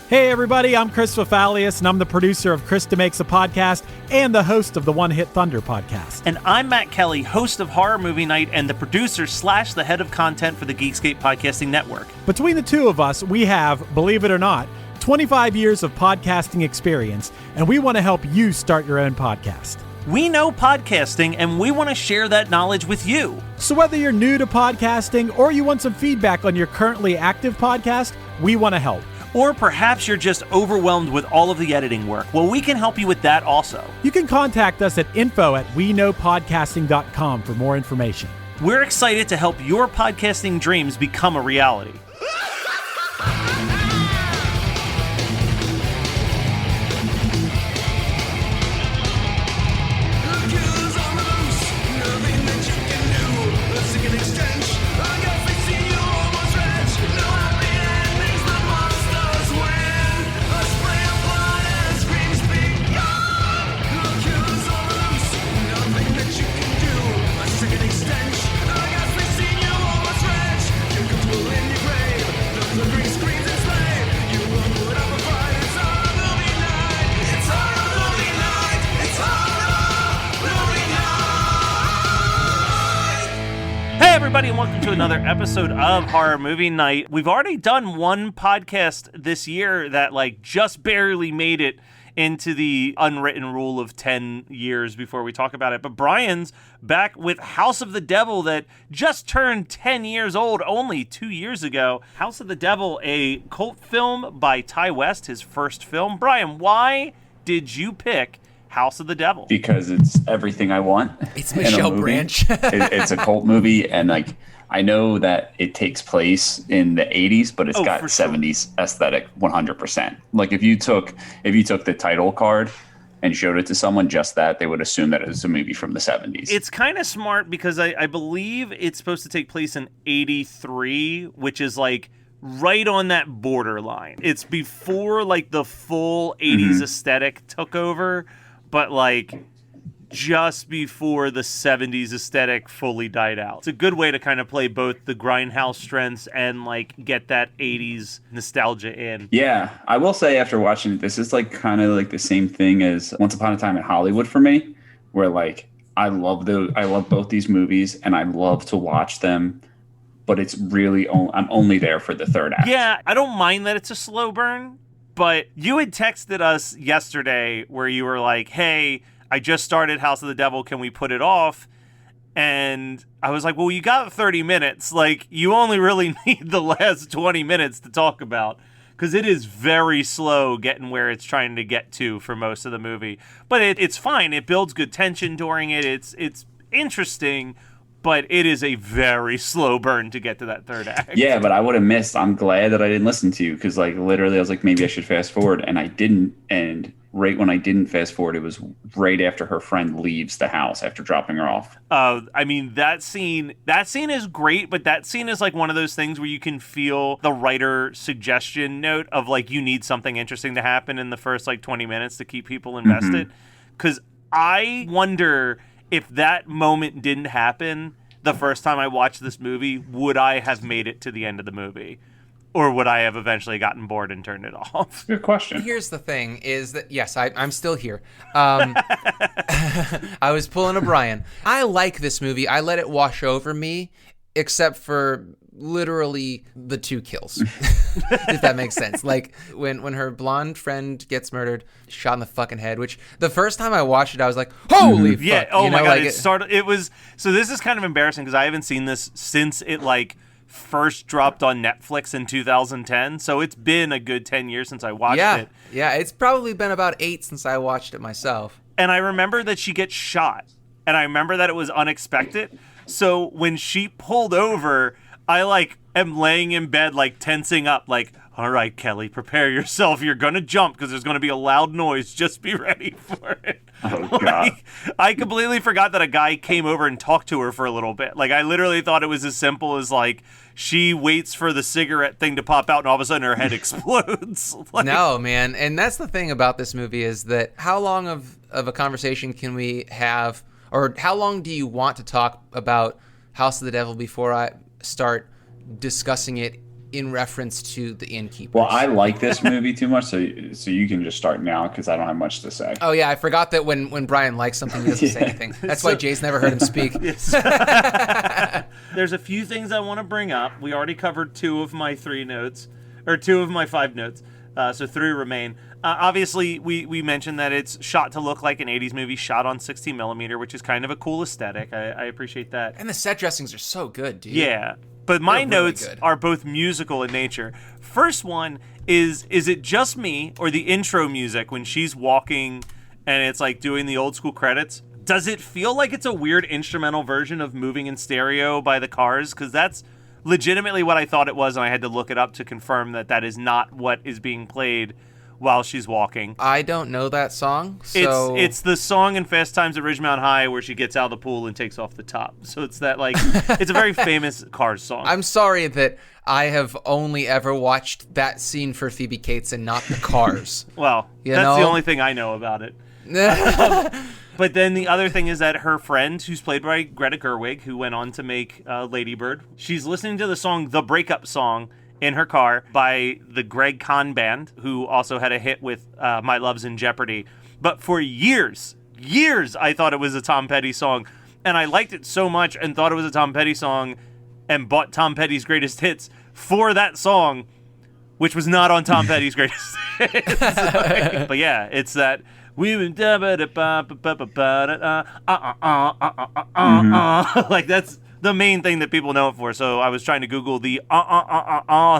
Hey everybody, I'm Chris Fafalius, and I'm the producer of Krista Makes a Podcast and the host of the One Hit Thunder podcast. And I'm Matt Kelly, host of Horror Movie Night and the producer / the head of content for the Geekscape Podcasting Network. Between the two of us, we have, believe it or not, 25 years of podcasting experience, and we want to help you start your own podcast. We know podcasting, and we want to share that knowledge with you. So whether you're new to podcasting or you want some feedback on your currently active podcast, we want to help. Or perhaps you're just overwhelmed with all of the editing work. Well, we can help you with that also. You can contact us at info@weknowpodcasting.com for more information. We're excited to help your podcasting dreams become a reality. Everybody, and welcome to another episode of Horror Movie Night. We've already done one podcast this year that just barely made it into the unwritten rule of 10 years before we talk about it. But Brian's back with House of the Devil that just turned 10 years old only 2 years ago. House of the Devil, a cult film by Ty West, his first film. Brian, why did you pick House of the Devil? Because it's everything I want. It's Michelle Branch. It's a cult movie, and I know that it takes place in the 80s, but it's got 70s aesthetic 100%. If you took the title card and showed it to someone just that, they would assume that it was a movie from the 70s. It's kind of smart because I believe it's supposed to take place in 83, which is right on that borderline. It's before the full 80s aesthetic took over, but just before the 70s aesthetic fully died out. It's a good way to kind of play both the grindhouse strengths and get that 80s nostalgia in. Yeah, I will say after watching it, this is kind of the same thing as Once Upon a Time in Hollywood for me, where I love both these movies and I love to watch them, but it's really I'm only there for the third act. Yeah, I don't mind that it's a slow burn, but you had texted us yesterday where you were like, hey, I just started House of the Devil, can we put it off? And I was like, well, you got 30 minutes. You only really need the last 20 minutes to talk about, because it is very slow getting where it's trying to get to for most of the movie. But it's fine. It builds good tension during it. It's interesting, but it is a very slow burn to get to that third act. Yeah, but I would have missed. I'm glad that I didn't listen to you, because literally I was maybe I should fast forward, and I didn't. And right when I didn't fast forward, it was right after her friend leaves the house after dropping her off. That scene is great, but that scene is one of those things where you can feel the writer suggestion note of you need something interesting to happen in the first 20 minutes to keep people invested. Because I wonder if that moment didn't happen the first time I watched this movie, would I have made it to the end of the movie? Or would I have eventually gotten bored and turned it off? Good question. Here's the thing, is that, yes, I'm still here. I was pulling a Brian. I like this movie. I let it wash over me, except for literally the 2 kills, if that makes sense. When her blonde friend gets murdered, shot in the fucking head, which the first time I watched it, I was like, holy fuck. Yeah, oh my God. So this is kind of embarrassing because I haven't seen this since it first dropped on Netflix in 2010. So it's been a good 10 years since I watched it. Yeah, it's probably been about 8 since I watched it myself. And I remember that she gets shot. And I remember that it was unexpected. So when she pulled over, I am laying in bed tensing up, all right, Kelly, prepare yourself. You're going to jump because there's going to be a loud noise. Just be ready for it. Oh, God. I completely forgot that a guy came over and talked to her for a little bit. I literally thought it was as simple as she waits for the cigarette thing to pop out and all of a sudden her head explodes. No, man. And that's the thing about this movie is that how long of a conversation can we have, or how long do you want to talk about House of the Devil before I start discussing it in reference to the innkeepers. Well, I like this movie too much, so you can just start now because I don't have much to say. Oh yeah, I forgot that when Brian likes something, he doesn't say anything. That's why Jay's never heard him speak. There's a few things I want to bring up. We already covered 2 of my 3 notes, or 2 of my 5 notes, so 3 remain. Obviously, we mentioned that it's shot to look like an 80s movie shot on 16 millimeter, which is kind of a cool aesthetic. I appreciate that. And the set dressings are so good, dude. Yeah. But my They're notes really good. are both musical in nature. First one is it just me or the intro music when she's walking and it's like doing the old school credits? Does it feel like it's a weird instrumental version of Moving in Stereo by the Cars? Because that's legitimately what I thought it was, and I had to look it up to confirm that is not what is being played while she's walking. I don't know that song, so... It's the song in Fast Times at Ridgemount High where she gets out of the pool and takes off the top. So it's that, like, it's a very famous Cars song. I'm sorry that I have only ever watched that scene for Phoebe Cates and not the Cars. Well, You that's know? the only thing I know about it. But then the other thing is that her friend, who's played by Greta Gerwig, who went on to make Lady Bird, she's listening to the song The Breakup Song in her car by the Greg Kahn Band, who also had a hit with My Love's in Jeopardy. But for years, I thought it was a Tom Petty song. And I liked it so much and thought it was a Tom Petty song and bought Tom Petty's greatest hits for that song, which was not on Tom Petty's greatest hits. But yeah, it's that... like that's the main thing that people know it for. So I was trying to Google the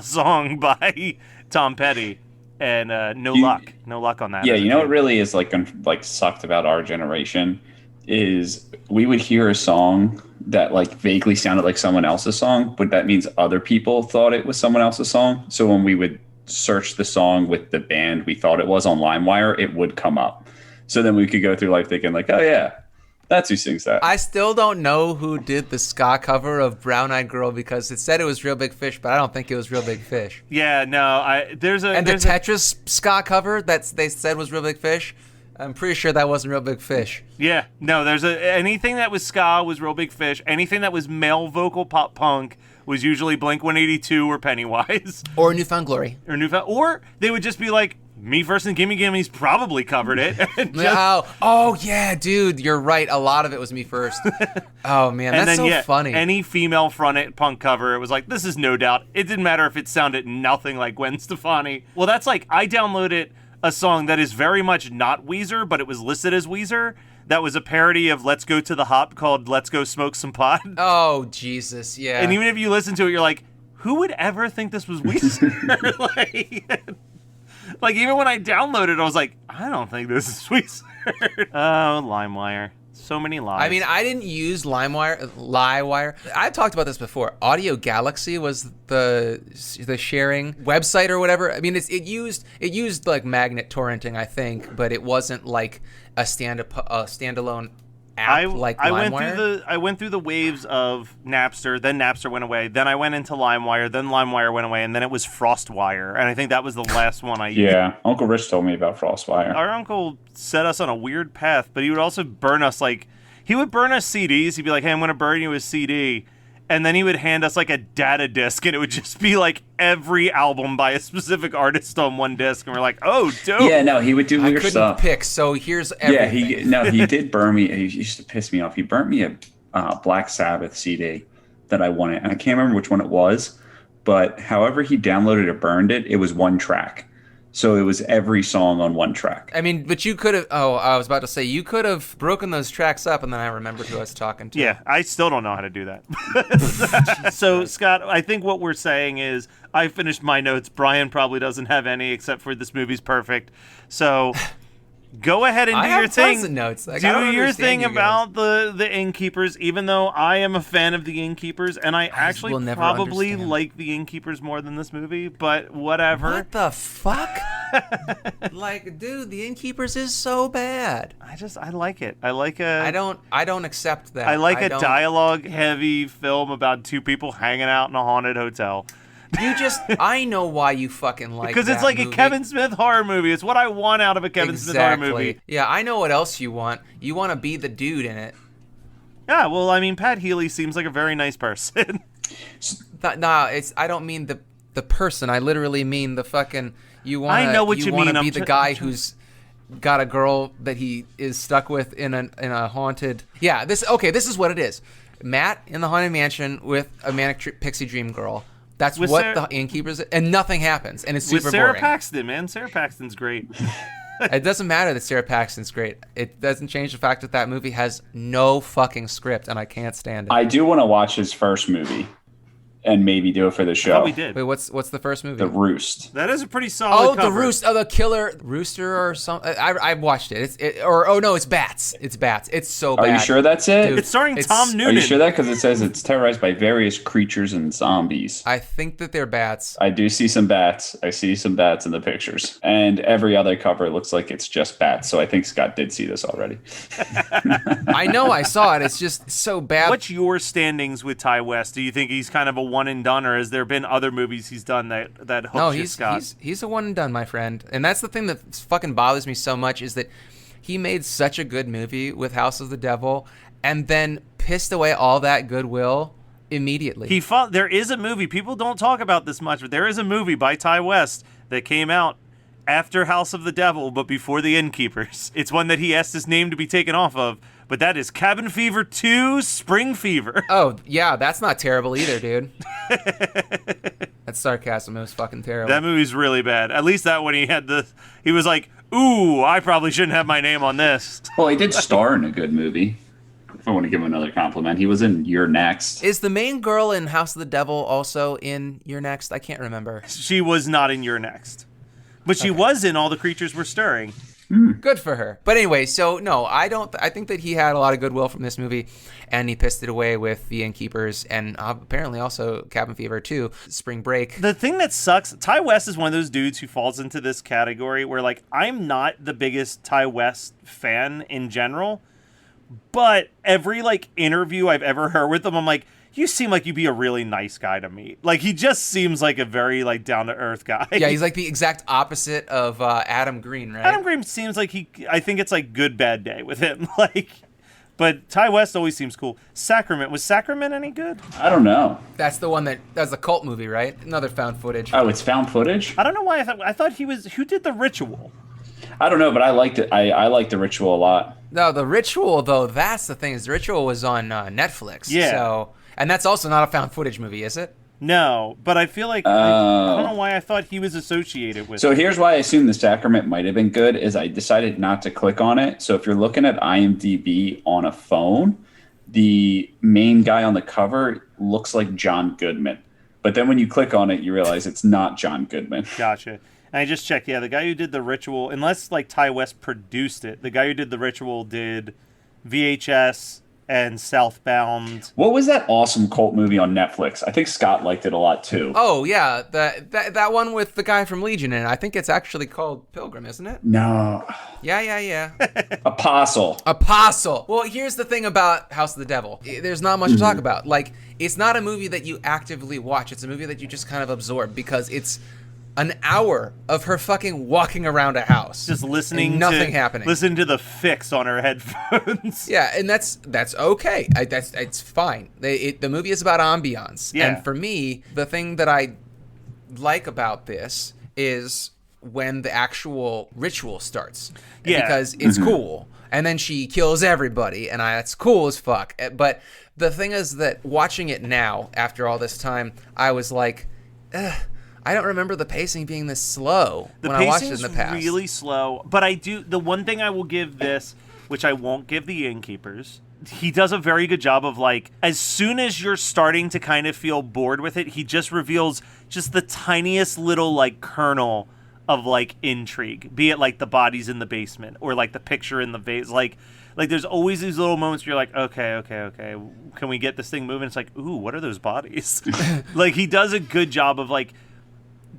song by Tom Petty, and no luck on that. Yeah, you know what really is like sucked about our generation is we would hear a song that like vaguely sounded like someone else's song, but that means other people thought it was someone else's song. So when we would search the song with the band we thought it was on LimeWire, it would come up. So then we could go through life thinking like, oh yeah, that's who sings that. I still don't know who did the ska cover of Brown Eyed Girl because it said it was Real Big Fish, but I don't think it was Real Big Fish. Yeah, no, there's the Tetris ska cover that they said was Real Big Fish, I'm pretty sure that wasn't Real Big Fish. Yeah, no, anything that was ska was Real Big Fish. Anything that was male vocal pop punk was usually Blink-182 or Pennywise. Or Newfound Glory. Or they would just be like, Me First and Gimme Gimme's probably covered it. Oh, yeah, dude, you're right. A lot of it was Me First. Oh, man, that's funny. Any female fronted punk cover, it was like, this is No Doubt. It didn't matter if it sounded nothing like Gwen Stefani. Well, that's like, I downloaded a song that is very much not Weezer, but it was listed as Weezer. That was a parody of Let's Go to the Hop called Let's Go Smoke Some Pot. Oh, Jesus, yeah. And even if you listen to it, you're like, who would ever think this was Weezer? like, even when I downloaded it, I was like, I don't think this is Weezer. Oh, LimeWire. So many lies. I mean, I didn't use LimeWire. I've talked about this before. Audio Galaxy was the sharing website or whatever. I mean, it used like magnet torrenting, I think, but it wasn't like a standalone app like LimeWire. I went through the waves of Napster. Then Napster went away. Then I went into LimeWire. Then LimeWire went away, and then it was FrostWire. And I think that was the last one I used. Yeah, Uncle Rich told me about FrostWire. Our uncle set us on a weird path, but he would also burn us he would burn us CDs. He'd be like, "Hey, I'm going to burn you a CD." And then he would hand us like a data disc, and it would just be like every album by a specific artist on one disc. And we're like, "Oh, dope!" Yeah, no, he would do weird stuff. I couldn't pick, so here's everything. Yeah, he did burn me. He used to piss me off. He burnt me a Black Sabbath CD that I wanted, and I can't remember which one it was. But however he downloaded or burned it, it was one track. So it was every song on one track. I mean, but you could have... Oh, I was about to say, you could have broken those tracks up, and then I remembered who I was talking to. Yeah, I still don't know how to do that. So, Scott, I think what we're saying is I finished my notes. Brian probably doesn't have any, except for this movie's perfect. So... Go ahead and do your thing. Tons of notes. Like, do your thing about the Innkeepers, even though I am a fan of the Innkeepers, and I actually probably like the Innkeepers more than this movie, but whatever. What the fuck? Like, dude, the Innkeepers is so bad. I like it. I don't accept that. I like a dialogue-heavy film about two people hanging out in a haunted hotel. I know why you fucking like that. Because it's like a Kevin Smith horror movie. It's what I want out of a Kevin Smith horror movie. Yeah, I know what else you want. You want to be the dude in it. Yeah, well, I mean, Pat Healy seems like a very nice person. I don't mean the the person. I literally mean the fucking. I know what you want mean. to be the guy who's got a girl that he is stuck with in a haunted. Yeah, this is what it is. Matt in the haunted mansion with a manic pixie dream girl. That's with what the innkeepers, and nothing happens, and it's super with Sarah boring. Paxton, man. Sarah Paxton's great. It doesn't matter that Sarah Paxton's great. It doesn't change the fact that movie has no fucking script, and I can't stand it. I do want to watch his first movie and maybe do it for the show. Oh, we did. Wait, what's the first movie? The Roost. That is a pretty solid cover. The Roost. Oh, the killer rooster or something. I watched it. It's Bats. It's Bats. It's so bad. Are you sure that's it? Dude, it's starring Tom Noonan. Are you sure that? Because it says it's terrorized by various creatures and zombies. I think that they're bats. I do see some bats. I see some bats in the pictures. And every other cover looks like it's just bats. So I think Scott did see this already. I know I saw it. It's just so bad. What's your standings with Ty West? Do you think he's kind of a one and done, or has there been other movies he's done that hooked you, Scott? He's a one and done, my friend. And that's the thing that fucking bothers me so much is that he made such a good movie with House of the Devil and then pissed away all that goodwill immediately. There is a movie, people don't talk about this much, but there is a movie by Ty West that came out after House of the Devil but before The Innkeepers. It's one that he asked his name to be taken off of, but that is Cabin Fever 2 Spring Fever. Oh, yeah, that's not terrible either, dude. That's sarcasm. It was fucking terrible. That movie's really bad. At least that one he was like, ooh, I probably shouldn't have my name on this. Well, he did star in a good movie. If I want to give him another compliment, he was in You're Next. Is the main girl in House of the Devil also in You're Next? I can't remember. She was not in You're Next. But she was in All the Creatures Were Stirring. Good for her. But anyway, so no, I think that he had a lot of goodwill from this movie, and he pissed it away with The Innkeepers and apparently also Cabin Fever 2, Spring Break. The thing that sucks, Ty West is one of those dudes who falls into this category where, like, I'm not the biggest Ty West fan in general, but every, like, interview I've ever heard with him, I'm like, you seem like you'd be a really nice guy to meet. Like, he just seems like a very, like, down-to-earth guy. Yeah, he's like the exact opposite of Adam Green, right? Adam Green seems like I think it's like good, bad day with him. Like, but Ty West always seems cool. Sacrament. Was Sacrament any good? I don't know. That's the one that's a cult movie, right? Another found footage. Oh, it's found footage? I don't know why I thought he was, who did The Ritual? I don't know, but I liked it. I liked The Ritual a lot. No, The Ritual, though, that's the thing, is The Ritual was on Netflix. Yeah. So, and that's also not a found footage movie, is it? No, but I feel like, I don't know why I thought he was associated with it. So here's why I assume The Sacrament might have been good, is I decided not to click on it. So if you're looking at IMDb on a phone, the main guy on the cover looks like John Goodman. But then when you click on it, you realize it's not John Goodman. Gotcha. And I just checked, yeah, the guy who did The Ritual, unless like Ty West produced it, the guy who did The Ritual did VHS and Southbound. What was that awesome cult movie on Netflix? I think Scott liked it a lot too. Oh, yeah, that one with the guy from Legion in it. I think it's actually called Pilgrim, isn't it? No. Yeah. Apostle. Well, here's the thing about House of the Devil. There's not much to talk about. Like, it's not a movie that you actively watch. It's a movie that you just kind of absorb because it's an hour of her fucking walking around a house, just listening and nothing happening. Listen to the fix on her headphones. Yeah, and that's okay. It's fine. The movie is about ambiance, yeah. And for me, the thing that I like about this is when the actual ritual starts. Yeah, because it's cool, and then she kills everybody, and that's cool as fuck. But the thing is that watching it now, after all this time, I was like, ugh. I don't remember the pacing being this slow when I watched it in the past. It's really slow, but I do. The one thing I will give this, which I won't give The Innkeepers, he does a very good job of, like, as soon as you're starting to kind of feel bored with it, he just reveals just the tiniest little, like, kernel of, like, intrigue. Be it, like, the bodies in the basement or, like, the picture in the vase. Like there's always these little moments where you're like, okay, can we get this thing moving? It's like, ooh, what are those bodies? Like, he does a good job of, like,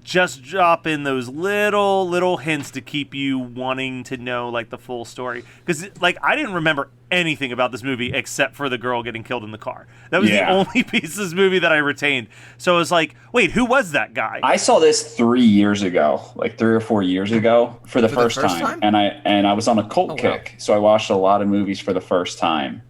just drop in those little hints to keep you wanting to know, like, the full story. Because, like, I didn't remember anything about this movie except for the girl getting killed in the car. That was the only piece of this movie that I retained. So I was like, wait, who was that guy? I saw this 3 years ago, like 3 or 4 years ago, for the first time. And I was on a cult kick, wow. So I watched a lot of movies for the first time.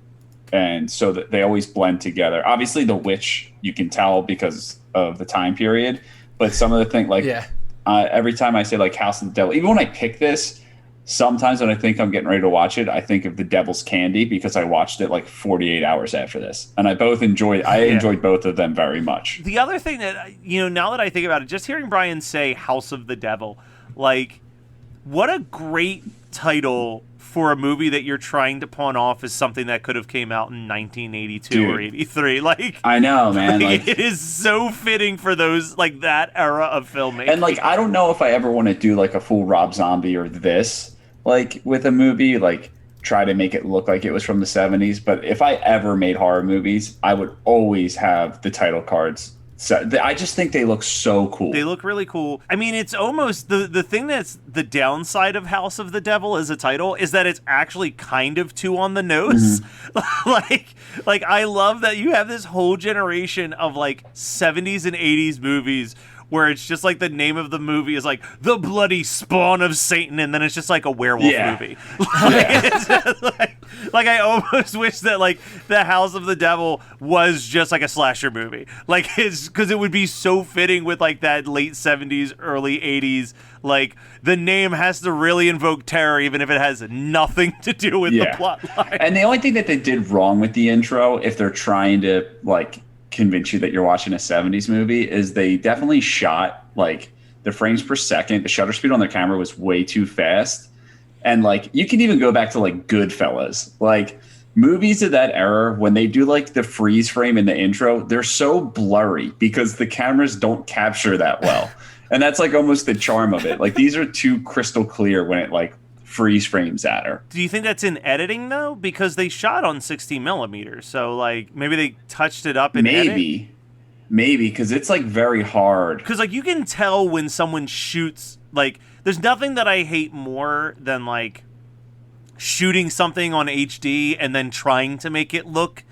And so that they always blend together. Obviously, The Witch, you can tell because of the time period. but some of the things like Yeah. Every time I say like House of the Devil, even when I pick this, sometimes when I think I'm getting ready to watch it, I think of The Devil's Candy because I watched it like 48 hours after this, and I enjoyed both of them very much. The other thing that, now that I think about it, just hearing Brian say House of the Devil, like, what a great title for a movie that you're trying to pawn off as something that could have came out in 1982 or 83. Like, I know, man. Like, it is so fitting for those, like, that era of filmmaking. And like, I don't know if I ever want to do like a full Rob Zombie or this, like with a movie, like try to make it look like it was from the 70s. But if I ever made horror movies, I would always have the title cards. So I just think they look so cool. They look really cool. I mean, it's almost the thing that's the downside of House of the Devil as a title is that it's actually kind of too on the nose. Mm-hmm. like I love that you have this whole generation of like 70s and 80s movies where it's just like the name of the movie is like The Bloody Spawn of Satan, and then it's just like a werewolf movie. Like I almost wish that like The House of the Devil was just like a slasher movie. Like it's because it would be so fitting with like that late 70s, early 80s. Like the name has to really invoke terror, even if it has nothing to do with the plot line. And the only thing that they did wrong with the intro, if they're trying to like convince you that you're watching a 70s movie, is they definitely shot like the frames per second, the shutter speed on their camera was way too fast. And like you can even go back to like Goodfellas, like movies of that era, when they do like the freeze frame in the intro, they're so blurry because the cameras don't capture that well. And that's like almost the charm of it. Like these are too crystal clear when it like freeze frames at her. Do you think that's in editing though? Because they shot on 60 millimeters, so like maybe they touched it up in edit? Maybe because it's like very hard. Because like you can tell when someone shoots. Like there's nothing that I hate more than like shooting something on HD and then trying to make it look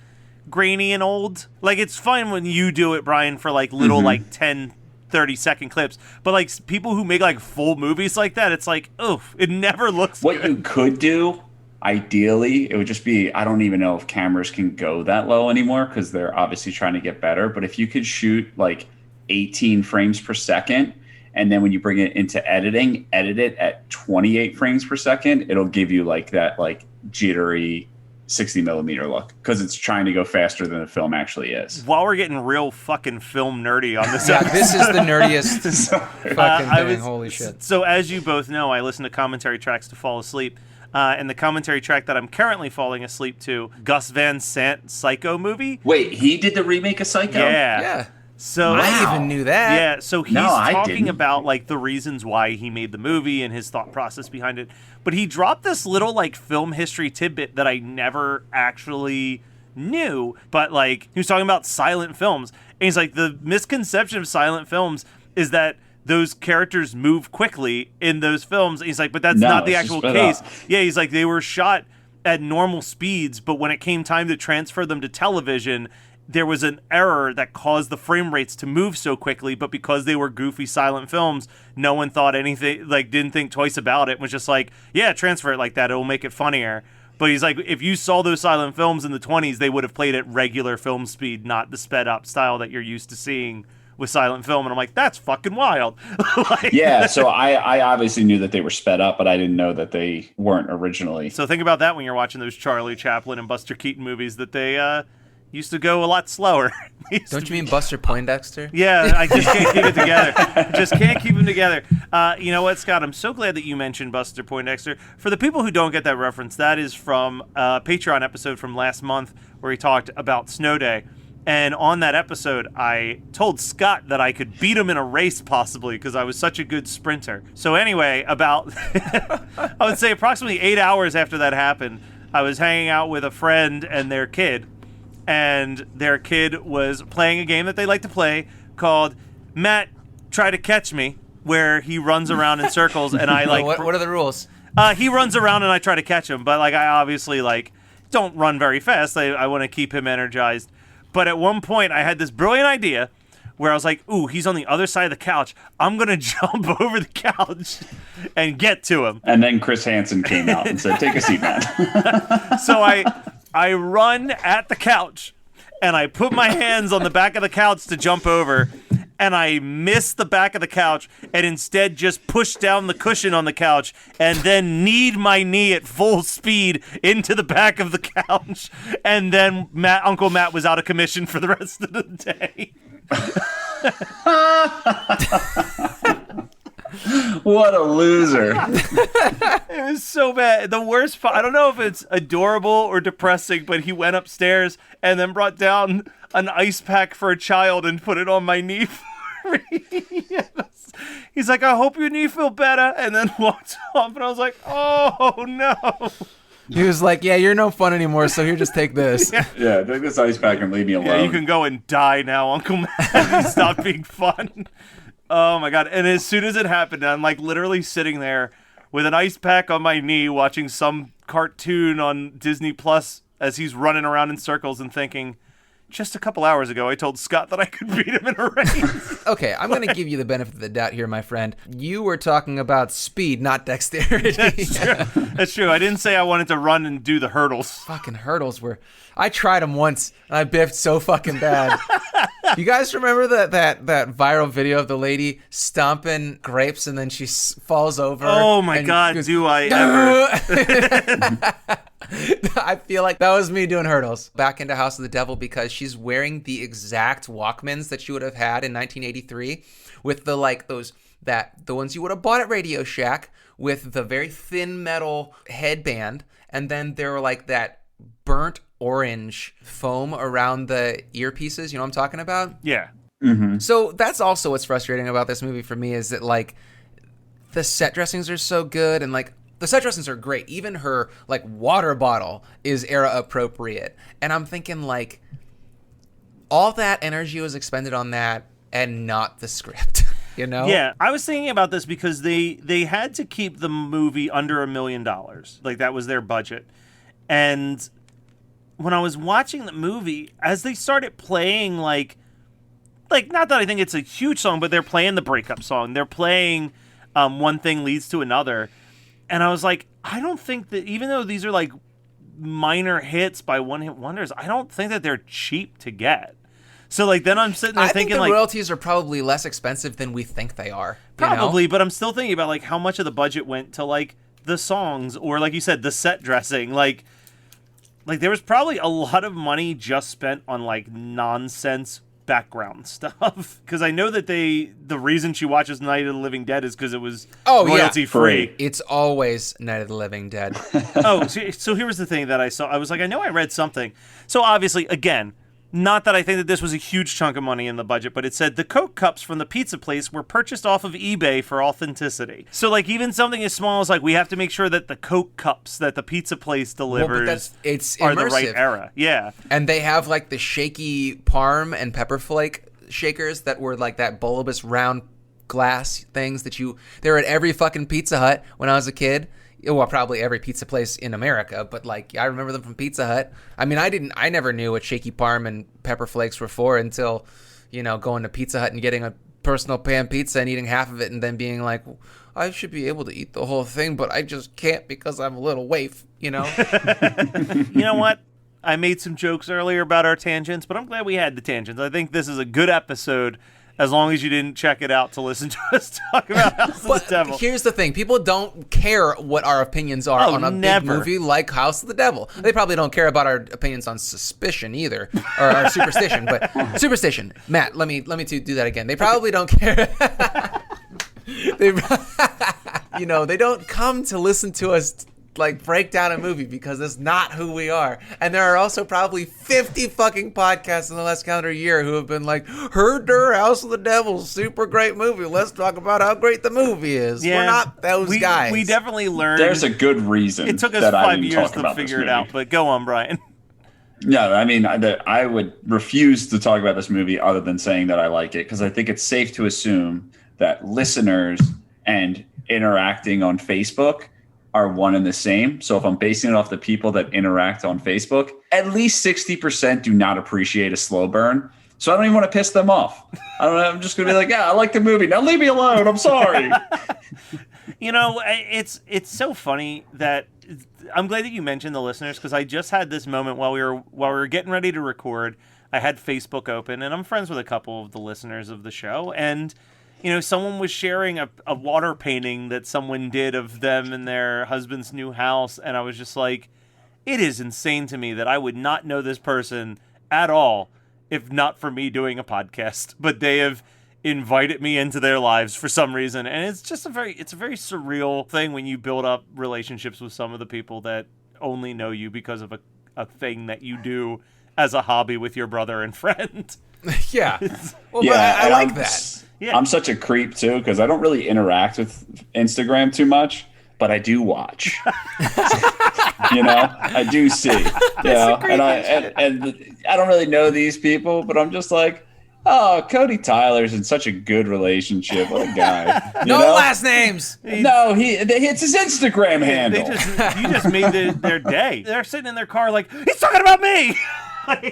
grainy and old. Like it's fine when you do it, Brian, for like little like 10 30-second clips, but like people who make like full movies like that, it's like, oof, it never looks what good. You could do ideally, it would just be, I don't even know if cameras can go that low anymore because they're obviously trying to get better, but if you could shoot like 18 frames per second and then when you bring it into editing, edit it at 28 frames per second, it'll give you like that like jittery 60 millimeter look because it's trying to go faster than the film actually is. While we're getting real fucking film nerdy on this episode. This is the nerdiest fucking thing. Holy shit. So as you both know, I listen to commentary tracks to fall asleep. And the commentary track that I'm currently falling asleep to, Gus Van Sant Psycho movie. Wait, he did the remake of Psycho? Yeah. So I even knew that. Yeah, so he's talking about like the reasons why he made the movie and his thought process behind it. But he dropped this little like film history tidbit that I never actually knew. But like he was talking about silent films. And he's like, the misconception of silent films is that those characters move quickly in those films. And he's like, but that's not the actual case. Yeah, he's like, they were shot at normal speeds, but when it came time to transfer them to television, there was an error that caused the frame rates to move so quickly, but because they were goofy silent films, no one thought anything, like didn't think twice about it, was just like, yeah, transfer it like that, it'll make it funnier. But he's like, if you saw those silent films in the 20s, they would have played at regular film speed, not the sped up style that you're used to seeing with silent film. And I'm like, that's fucking wild. Like, yeah, so I obviously knew that they were sped up, but I didn't know that they weren't originally. So think about that when you're watching those Charlie Chaplin and Buster Keaton movies, that they used to go a lot slower. Don't you mean Buster Poindexter? Yeah, I just can't keep it together. Just can't keep them together. You know what, Scott? I'm so glad that you mentioned Buster Poindexter. For the people who don't get that reference, that is from a Patreon episode from last month where he talked about Snow Day. And on that episode, I told Scott that I could beat him in a race possibly because I was such a good sprinter. So anyway, about, I would say approximately 8 hours after that happened, I was hanging out with a friend and their kid. And their kid was playing a game that they like to play called Matt Try to Catch Me, where he runs around in circles and I like... What are the rules? He runs around and I try to catch him, but like I obviously like don't run very fast. I want to keep him energized. But at one point I had this brilliant idea where I was like, ooh, he's on the other side of the couch. I'm going to jump over the couch and get to him. And then Chris Hansen came out and said, take a seat, man. So I run at the couch, and I put my hands on the back of the couch to jump over, and I missed the back of the couch and instead just pushed down the cushion on the couch and then kneed my knee at full speed into the back of the couch. And then Uncle Matt was out of commission for the rest of the day. What a loser. It was so bad. The worst part, I don't know if it's adorable or depressing, but he went upstairs and then brought down an ice pack for a child and put it on my knee for me. Yes. He's like, I hope your knee feel better, and then walked off, and I was like, oh no. He was like, yeah, you're no fun anymore, so here, just take this. Yeah, take this ice pack and leave me alone. Yeah, you can go and die now, Uncle Matt. Stop being fun. Oh my God. And as soon as it happened, I'm like literally sitting there with an ice pack on my knee watching some cartoon on Disney Plus as he's running around in circles and thinking, just a couple hours ago, I told Scott that I could beat him in a race. Okay, I'm going to give you the benefit of the doubt here, my friend. You were talking about speed, not dexterity. That's true. I didn't say I wanted to run and do the hurdles. Fucking hurdles were... I tried them once, and I biffed so fucking bad. You guys remember that viral video of the lady stomping grapes and then she falls over? Oh my God, goes, do I ever? I feel like that was me doing hurdles. Back into House of the Devil because she's wearing the exact Walkmans that she would have had in 1983 with the the ones you would have bought at Radio Shack with the very thin metal headband, and then there were like that burnt orange foam around the earpieces. You know what I'm talking about? Yeah. Mm-hmm. So that's also what's frustrating about this movie for me is that like the set dressings are so good and like the set dressings are great. Even her like water bottle is era appropriate. And I'm thinking like all that energy was expended on that and not the script. You know? Yeah, I was thinking about this because they had to keep the movie under $1 million. Like that was their budget. And when I was watching the movie, as they started playing like not that I think it's a huge song, but they're playing the breakup song. They're playing One Thing Leads to Another. And I was like, I don't think that, even though these are like minor hits by one-hit wonders, I don't think that they're cheap to get. So like then I'm sitting there thinking the royalties are probably less expensive than we think they are. Probably, but I'm still thinking about like how much of the budget went to like the songs or like you said, the set dressing. Like there was probably a lot of money just spent on like nonsense background stuff. Because I know that the reason she watches Night of the Living Dead is because it was royalty free. It's always Night of the Living Dead. So here was the thing that I saw. I was like, I know I read something. So obviously, again, not that I think that this was a huge chunk of money in the budget, but it said the Coke cups from the pizza place were purchased off of eBay for authenticity. So like even something as small as like we have to make sure that the Coke cups that the pizza place delivers it's are immersive. the right era. Yeah. And they have like the shaky parm and pepper flake shakers that were like that bulbous round glass things that they were at every fucking Pizza Hut when I was a kid. Well, probably every pizza place in America, but like I remember them from Pizza Hut. I mean, I never knew what shaky parm and pepper flakes were for until, going to Pizza Hut and getting a personal pan pizza and eating half of it and then being like, I should be able to eat the whole thing, but I just can't because I'm a little waif, You know what? I made some jokes earlier about our tangents, but I'm glad we had the tangents. I think this is a good episode. As long as you didn't check it out to listen to us talk about House of the Devil. Here's the thing. People don't care what our opinions are on a big movie like House of the Devil. They probably don't care about our opinions on Suspicion either. Or our Superstition. But Superstition. Matt, let me do that again. They probably don't care. They don't come to listen to us like break down a movie because it's not who we are. And there are also probably 50 fucking podcasts in the last calendar year who have been like, heard der House of the Devil, super great movie. Let's talk about how great the movie is. Yeah, we're not those guys. We definitely learned. There's a good reason. It took us 5 years to figure it out, but go on, Brian. Yeah, I mean, I would refuse to talk about this movie other than saying that I like it because I think it's safe to assume that listeners and interacting on Facebook are one and the same. So if I'm basing it off the people that interact on Facebook, at least 60% do not appreciate a slow burn. So I don't even want to piss them off. I'm just going to be like, yeah, I like the movie. Now leave me alone. I'm sorry. It's so funny that I'm glad that you mentioned the listeners because I just had this moment while we were getting ready to record. I had Facebook open, and I'm friends with a couple of the listeners of the show, and someone was sharing a water painting that someone did of them in their husband's new house, and I was just like, it is insane to me that I would not know this person at all if not for me doing a podcast, but they have invited me into their lives for some reason, and it's just a very surreal thing when you build up relationships with some of the people that only know you because of a thing that you do as a hobby with your brother and friend. Yeah. Well, Yeah, but I like that. Yeah. I'm such a creep too because I don't really interact with Instagram too much, but I do watch. I do see. And I don't really know these people, but I'm just like, oh, Cody Tyler's in such a good relationship. What a guy. No last names. No, it's his Instagram handle. You just made their day. They're sitting in their car like, he's talking about me.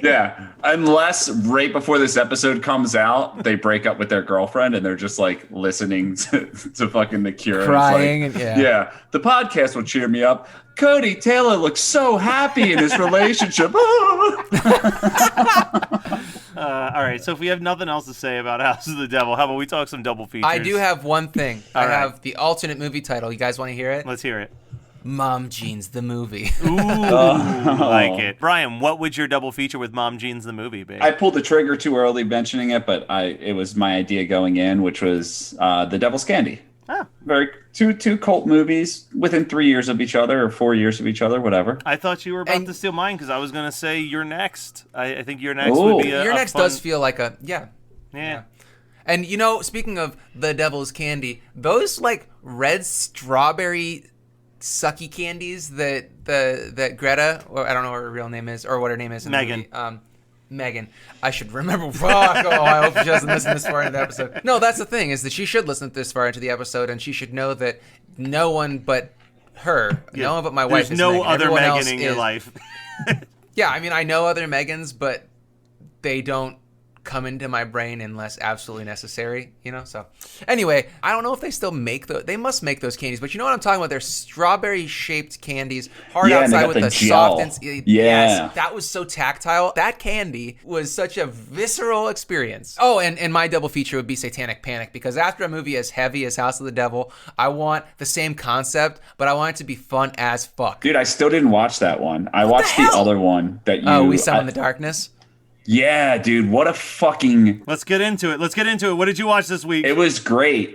Yeah, unless right before this episode comes out, they break up with their girlfriend and they're just like listening to fucking The Cure. Crying. And yeah, the podcast will cheer me up. Cody Taylor looks so happy in his relationship. All right, so if we have nothing else to say about House of the Devil, how about we talk some double features? I do have one thing. I right. have the alternate movie title. You guys want to hear it? Let's hear it. Mom Jeans, the movie. Ooh, like it. Brian, what would your double feature with Mom Jeans, the movie be? I pulled the trigger too early mentioning it, but it was my idea going in, which was The Devil's Candy. Oh. Very two cult movies within 3 years of each other or 4 years of each other, whatever. I thought you were about to steal mine because I was going to say You're Next. I think You're Next would be Your Next fun... does feel like Yeah. And speaking of The Devil's Candy, those like red strawberry sucky candies that Greta, or I don't know what her real name is or what her name is in Megan. the movie. Megan. I should remember. Fuck. Oh, I hope she doesn't listen this far into the episode. No, that's the thing, is that she should listen this far into the episode, and she should know that no one but her, no one but my wife is There's no Megan. other Everyone Megan else in your is- life. Yeah, I mean, I know other Megans, but they don't come into my brain unless absolutely necessary, So anyway, I don't know if they still make those. They must make those candies, but you know what I'm talking about? They're strawberry-shaped candies, hard outside with the gel. soft. Yes, that was so tactile. That candy was such a visceral experience. Oh, and my double feature would be Satanic Panic, because after a movie as heavy as House of the Devil, I want the same concept, but I want it to be fun as fuck. Dude, I still didn't watch that one. I watched the other one that you... Oh, We Summon the Darkness? Yeah, dude, what a fucking... Let's get into it. What did you watch this week? It was great,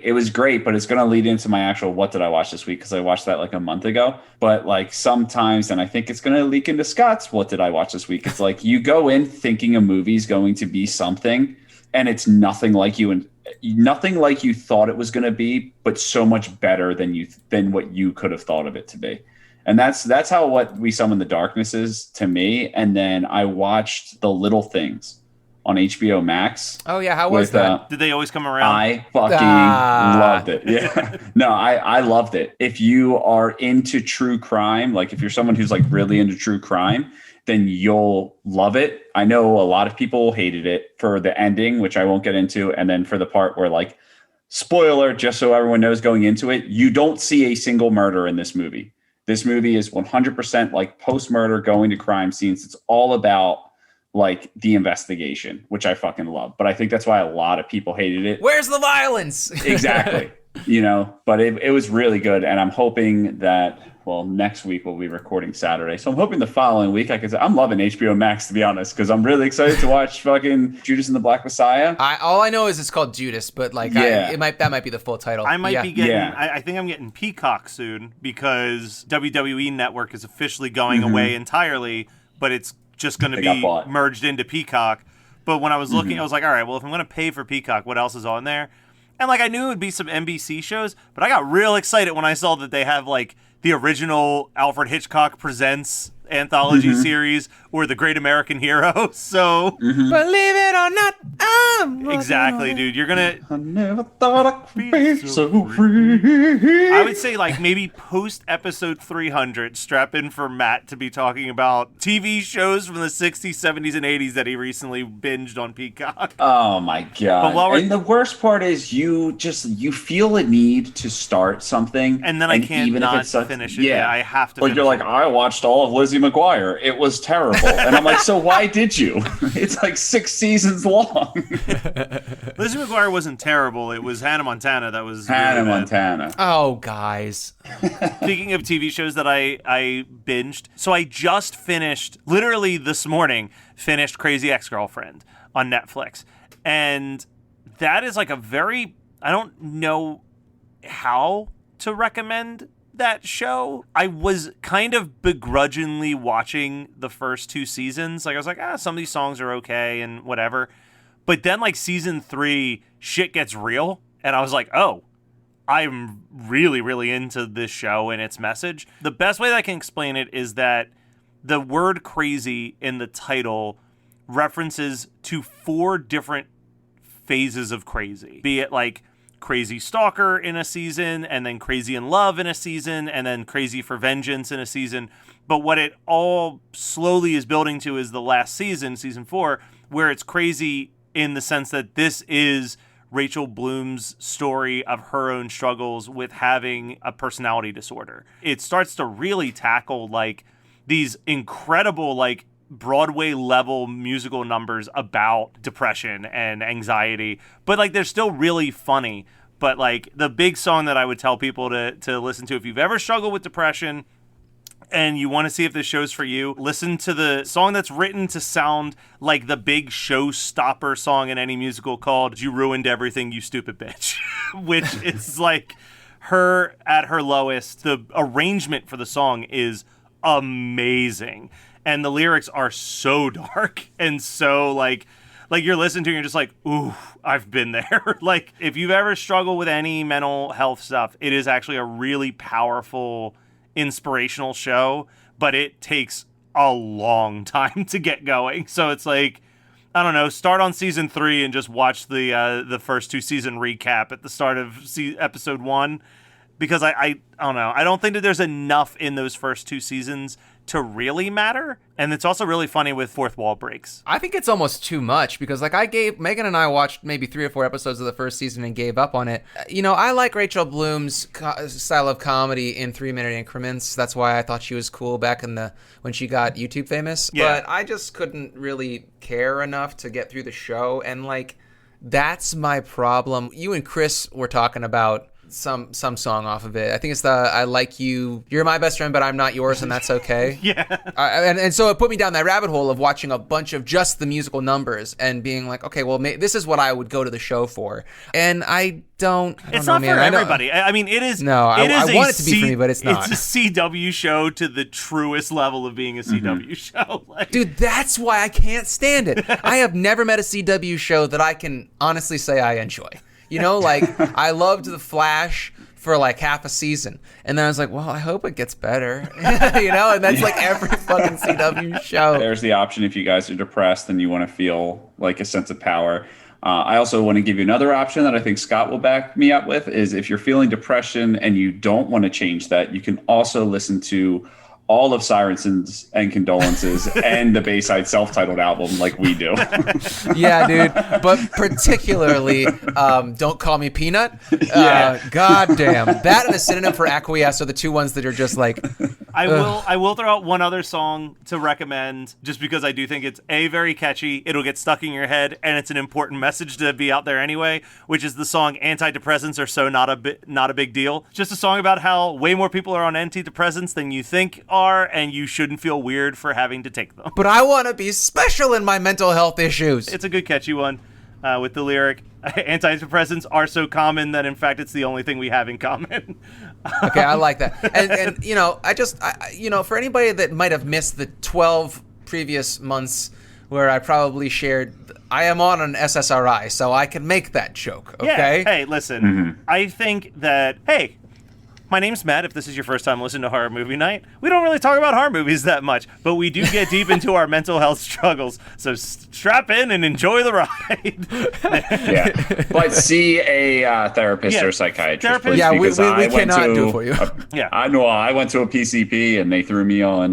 but it's going to lead into my actual what did I watch this week, because I watched that like a month ago. But like sometimes, and I think it's going to leak into Scott's what did I watch this week. It's like you go in thinking a movie's going to be something, and it's nothing like you thought it was going to be, but so much better than what you could have thought of it to be. And that's how what We Summon the Darkness is to me. And then I watched The Little Things on HBO Max. Oh yeah, how was that? Did they always come around? I fucking loved it. Yeah, no, I loved it. If you are into true crime, like if you're someone who's like really into true crime, then you'll love it. I know a lot of people hated it for the ending, which I won't get into, and then for the part where like, spoiler, just so everyone knows going into it, you don't see a single murder in this movie. This movie is 100% like post-murder going to crime scenes. It's all about like the investigation, which I fucking love. But I think that's why a lot of people hated it. Where's the violence? Exactly. But it was really good. And I'm hoping that, next week we'll be recording Saturday. So I'm hoping the following week I can say, I'm loving HBO Max, to be honest, because I'm really excited to watch fucking Judas and the Black Messiah. All I know is it's called Judas, but like that might be the full title. I might be getting. I think I'm getting Peacock soon because WWE Network is officially going away entirely, but it's just going to be merged into Peacock. But when I was looking, I was like, all right, well, if I'm going to pay for Peacock, what else is on there? And like I knew it would be some NBC shows, but I got real excited when I saw that they have like the original Alfred Hitchcock Presents anthology series or The Great American Hero. So believe it or not, exactly, dude. You're gonna. I never thought I could be so free. I would say like maybe post episode 300, strap in for Matt to be talking about TV shows from the 60s, 70s, and 80s that he recently binged on Peacock. Oh my god! And the worst part is you feel a need to start something, and then I can't even not if it sucks, finish it. Yeah, I have to. Like you're like, I watched all of Lizzie Lizzie McGuire. It was terrible. And I'm like, so why did you? It's like 6 seasons long. Lizzie McGuire wasn't terrible. It was Hannah Montana that was Hannah really bad. Montana. Oh, guys. Speaking of TV shows that I binged, so I just finished, literally this morning, finished Crazy Ex-Girlfriend on Netflix. And that is like a very, I don't know how to recommend that show. I was kind of begrudgingly watching the first 2 seasons. Like I was like, some of these songs are okay and whatever. But then like season 3, shit gets real. And I was like, oh, I'm really, really into this show and its message. The best way that I can explain it is that the word crazy in the title references to 4 different phases of crazy. Be it like crazy stalker in a season, and then crazy in love in a season, and then crazy for vengeance in a season. But what it all slowly is building to is the last season, season 4, where it's crazy in the sense that this is Rachel Bloom's story of her own struggles with having a personality disorder. It starts to really tackle like these incredible like Broadway level musical numbers about depression and anxiety, but like they're still really funny. But like the big song that I would tell people to listen to if you've ever struggled with depression and you want to see if this show's for you, listen to the song that's written to sound like the big showstopper song in any musical called You Ruined Everything, You Stupid Bitch, which is like her at her lowest. The arrangement for the song is amazing. And the lyrics are so dark and so like you're listening to it and you're just like, ooh, I've been there. Like if you've ever struggled with any mental health stuff, it is actually a really powerful, inspirational show, but it takes a long time to get going. So it's like, I don't know, start on season 3 and just watch the first 2 season recap at the start of episode 1. Because I don't know. I don't think that there's enough in those first 2 seasons to really matter. And it's also really funny with fourth wall breaks. I think it's almost too much because like Megan and I watched maybe 3 or 4 episodes of the first season and gave up on it. You know, I like Rachel Bloom's style of comedy in 3-minute increments. That's why I thought she was cool back when she got YouTube famous. Yeah. But I just couldn't really care enough to get through the show. And like, that's my problem. You and Chris were talking about some song off of it. I think it's the I Like You, You're My Best Friend, But I'm Not Yours, and That's Okay. Yeah. And so it put me down that rabbit hole of watching a bunch of just the musical numbers and being like, okay, well, this is what I would go to the show for. And I don't It's know, not man. for everybody. I mean, it is. No, I want it to be for me, but it's not. It's a CW show to the truest level of being a CW show. Like, Dude, that's why I can't stand it. I have never met a CW show that I can honestly say I enjoy. You know, like, I loved The Flash for like half a season. And then I was like, well, I hope it gets better. You know, and that's like every fucking CW show. There's the option if you guys are depressed and you want to feel like a sense of power. I also want to give you another option that I think Scott will back me up with is if you're feeling depression and you don't want to change that, you can also listen to all of Sirensons and Condolences and the Bayside self-titled album like we do. Yeah, dude. But particularly, Don't Call Me Peanut. God damn. That and a synonym for acquiesce are the 2 ones that are just like... I will throw out one other song to recommend just because I do think it's very catchy. It'll get stuck in your head and it's an important message to be out there anyway, which is the song Antidepressants Are So Not a Big Deal. Just a song about how way more people are on antidepressants than you think are, and you shouldn't feel weird for having to take them. But I want to be special in my mental health issues. It's a good catchy one with the lyric, antidepressants are so common that in fact it's the only thing we have in common. Okay, I like that. And you know, for anybody that might have missed the 12 previous months where I probably shared, I am on an SSRI, so I can make that joke, okay? Yeah. Hey, listen, I think that, my name's Matt. If this is your first time listening to Horror Movie Night, we don't really talk about horror movies that much, but we do get deep into our mental health struggles. So strap in and enjoy the ride. Yeah, but see a therapist or psychiatrist. Please, yeah, we I cannot do it for you. I know I went to a PCP and they threw me on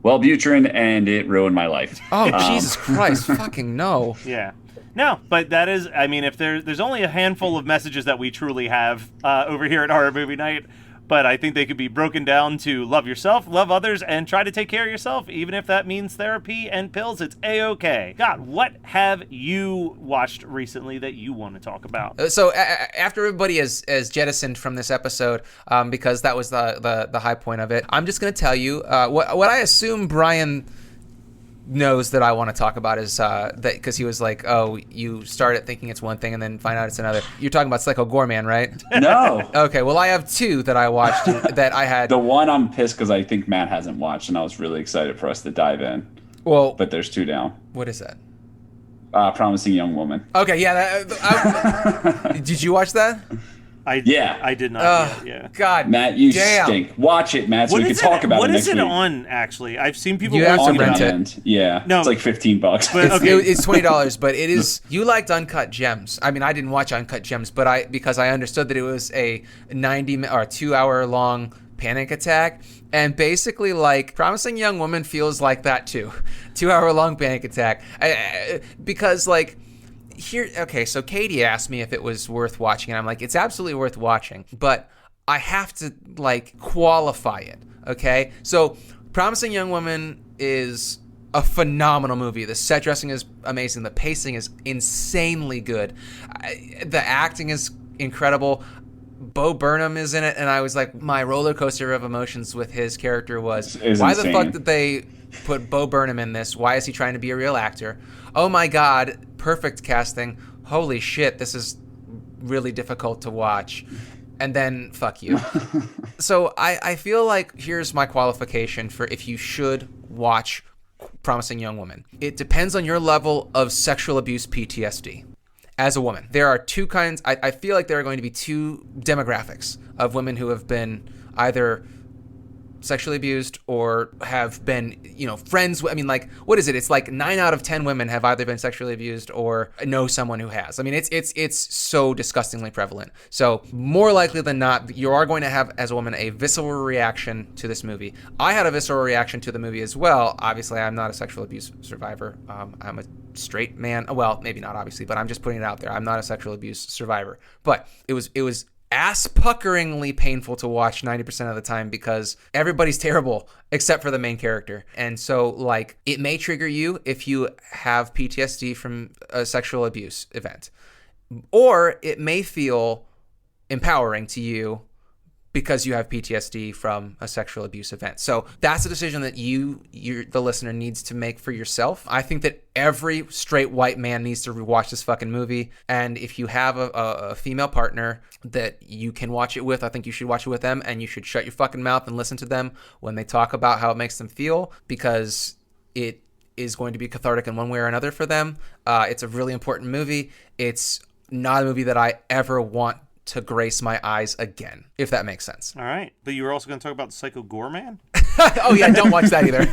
Wellbutrin and it ruined my life. Oh, Jesus Christ! Fucking no. Yeah. No, but that is, I mean, if there's only a handful of messages that we truly have over here at Horror Movie Night, but I think they could be broken down to love yourself, love others, and try to take care of yourself, even if that means therapy and pills. It's A-okay. God, what have you watched recently that you want to talk about? So after everybody is jettisoned from this episode, because that was the high point of it, I'm just going to tell you what I assume Brian knows that I want to talk about is that because he was like, oh, you started thinking it's one thing and then find out it's another. You're talking about Psycho Gorman, right? No. Okay, well, I have two that I watched that I had. The one I'm pissed because I think Matt hasn't watched, and I was really excited for us to dive in. Well, but there's two down. What is that? Promising Young Woman. Okay, yeah. Did you watch that? I did not. Yeah. God, Matt, you damn. stink. Watch it, Matt, so we can talk about it next week. What is it on, actually? I've seen people You have watch to rent it. Yeah, no, it's like $15. But, okay. It's $20, but it is. You liked Uncut Gems. I mean, I didn't watch Uncut Gems, but because I understood that it was a 90 or 2 hour long panic attack, and basically, like, Promising Young Woman feels like that too. 2 hour long panic attack, because like. Okay, so Katie asked me if it was worth watching, and I'm like, it's absolutely worth watching, but I have to, like, qualify it, okay? So, Promising Young Woman is a phenomenal movie. The set dressing is amazing. The pacing is insanely good. The acting is incredible. Bo Burnham is in it, and I was like, my roller coaster of emotions with his character was, why the fuck did they put Bo Burnham in this? Why is he trying to be a real actor? Oh my God, perfect casting. Holy shit, this is really difficult to watch. And then, fuck you. So I feel like here's my qualification for if you should watch Promising Young Woman. It depends on your level of sexual abuse PTSD. As a woman, there are two kinds. I feel like there are going to be two demographics of women who have been either sexually abused or have been, friends. I mean, like, what is it? It's like 9 out of 10 women have either been sexually abused or know someone who has. I mean, it's so disgustingly prevalent. So more likely than not, you are going to have, as a woman, a visceral reaction to this movie. I had a visceral reaction to the movie as well. Obviously, I'm not a sexual abuse survivor. I'm a straight man. Well, maybe not obviously, but I'm just putting it out there. I'm not a sexual abuse survivor. But it was ass-puckeringly painful to watch 90% of the time because everybody's terrible except for the main character. And so, like, it may trigger you if you have PTSD from a sexual abuse event. Or it may feel empowering to you because you have PTSD from a sexual abuse event. So that's a decision that the listener, needs to make for yourself. I think that every straight white man needs to rewatch this fucking movie. And if you have a female partner that you can watch it with, I think you should watch it with them, and you should shut your fucking mouth and listen to them when they talk about how it makes them feel, because it is going to be cathartic in one way or another for them. It's a really important movie. It's not a movie that I ever want to grace my eyes again, if that makes sense. All right. But you were also going to talk about Psycho Gorman? Oh, yeah, don't watch that either.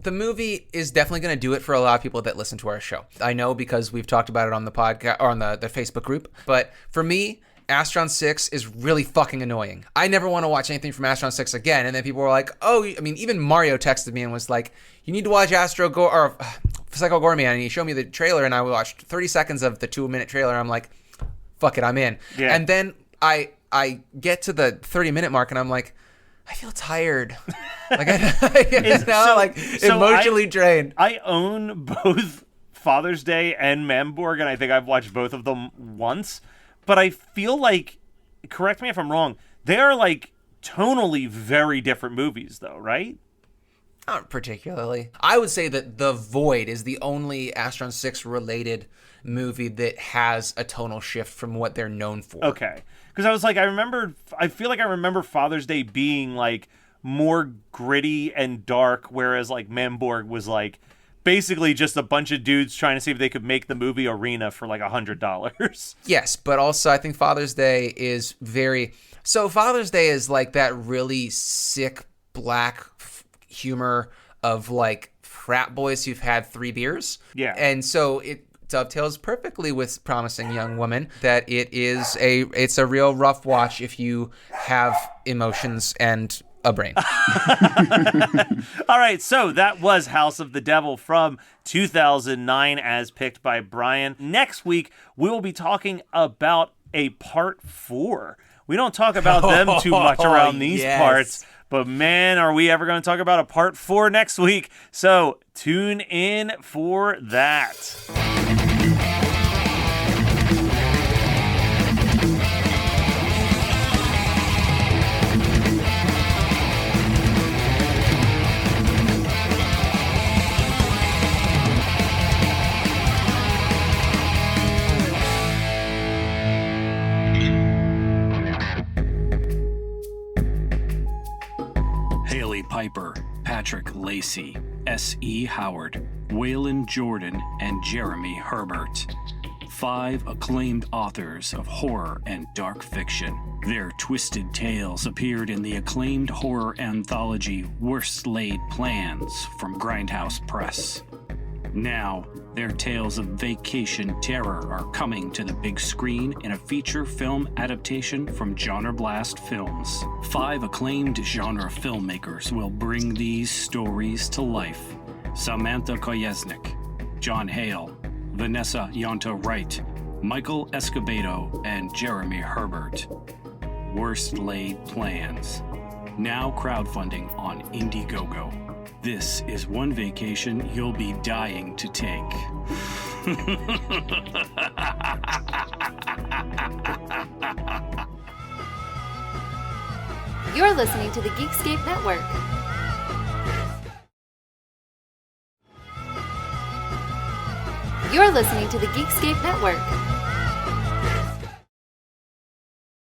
The movie is definitely going to do it for a lot of people that listen to our show. I know because we've talked about it on the podcast or on the Facebook group. But for me, Astron 6 is really fucking annoying. I never want to watch anything from Astron 6 again. And then people were like, oh, I mean, even Mario texted me and was like, you need to watch Psycho Gorman. And he showed me the trailer, and I watched 30 seconds of the 2-minute trailer. I'm like, fuck it, I'm in. Yeah. And then I get to the 30-minute mark, and I'm like, I feel tired. Like, emotionally drained. I own both Father's Day and Manborg, and I think I've watched both of them once. But I feel like, correct me if I'm wrong, they are, like, tonally very different movies, though, right? Not particularly. I would say that The Void is the only Astron 6 related movie that has a tonal shift from what they're known for. Okay. Because I was like, I feel like I remember Father's Day being, like, more gritty and dark, whereas, like, Manborg was, like, basically just a bunch of dudes trying to see if they could make the movie Arena for, like, $100. Yes, but also I think Father's Day is very... So Father's Day is, like, that really sick black humor of, like, frat boys who've had 3 beers. Yeah. And so it dovetails perfectly with Promising Young Woman, that it's a real rough watch if you have emotions and a brain. All right, so that was House of the Devil from 2009 as picked by Brian. Next week, we will be talking about a part 4. We don't talk about them too much around these yes. parts. But man, are we ever going to talk about a part 4 next week? So tune in for that. Piper, Patrick Lacey, S.E. Howard, Waylon Jordan, and Jeremy Herbert. 5 acclaimed authors of horror and dark fiction. Their twisted tales appeared in the acclaimed horror anthology Worst Laid Plans from Grindhouse Press. Now, their tales of vacation terror are coming to the big screen in a feature film adaptation from Genre Blast Films. 5 acclaimed genre filmmakers will bring these stories to life. Samantha Koyesnik, John Hale, Vanessa Yonta-Wright, Michael Escobedo, and Jeremy Herbert. Worst Laid Plans. Now crowdfunding on Indiegogo. This is one vacation you'll be dying to take. You're listening to the Geekscape Network. You're listening to the Geekscape Network.